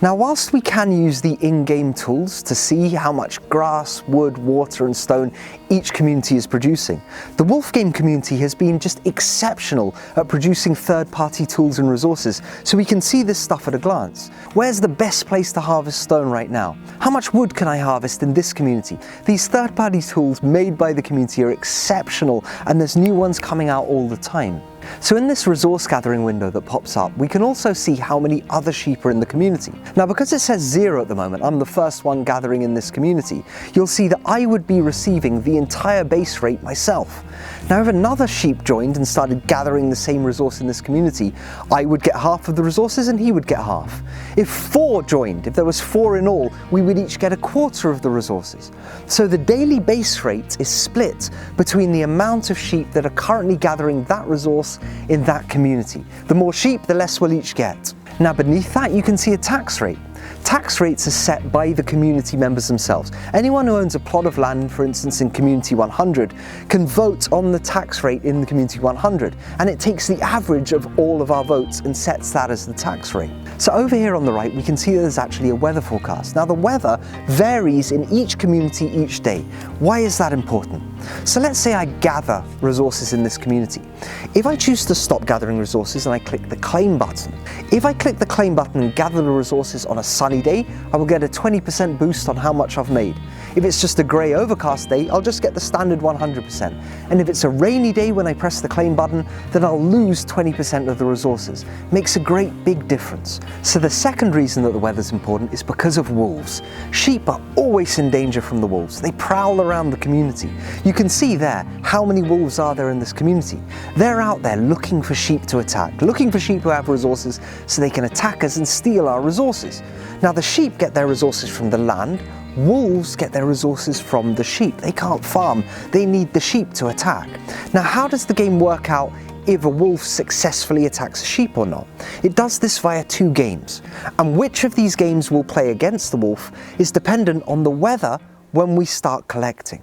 Now, whilst we can use the in-game tools to see how much grass, wood, water and stone each community is producing, the Wolfgame community has been just exceptional at producing third-party tools and resources, so we can see this stuff at a glance. Where's the best place to harvest stone right now? How much wood can I harvest in this community? These third-party tools made by the community are exceptional, and there's new ones coming out all the time. So in this resource gathering window that pops up, we can also see how many other sheep are in the community. Now, because it says 0 at the moment, I'm the first one gathering in this community, you'll see that I would be receiving the entire base rate myself. Now, if another sheep joined and started gathering the same resource in this community, I would get half of the resources and he would get half. If 4 joined, if there was 4 in all, we would each get a quarter of the resources. So the daily base rate is split between the amount of sheep that are currently gathering that resource in that community. The more sheep, the less we'll each get. Now, beneath that, you can see a tax rate. Tax rates are set by the community members themselves. Anyone who owns a plot of land, for instance in Community 100, can vote on the tax rate in the Community 100, and it takes the average of all of our votes and sets that as the tax rate. So over here on the right, we can see that there's actually a weather forecast. Now, the weather varies in each community each day. Why is that important? So let's say I gather resources in this community. If I choose to stop gathering resources and I click the claim button, if I click the claim button and gather the resources on a sunny day, I will get a 20% boost on how much I've made. If it's just a grey overcast day, I'll just get the standard 100%. And if it's a rainy day when I press the claim button, then I'll lose 20% of the resources. Makes a great big difference. So the second reason that the weather's important is because of wolves. Sheep are always in danger from the wolves. They prowl around the community. You can see there how many wolves are there in this community. They're out there looking for sheep to attack, looking for sheep who have resources so they can attack us and steal our resources. Now, the sheep get their resources from the land. Wolves get their resources from the sheep. They can't farm. They need the sheep to attack. Now, how does the game work out if a wolf successfully attacks a sheep or not? It does this via 2 games. And which of these games we'll play against the wolf is dependent on the weather when we start collecting.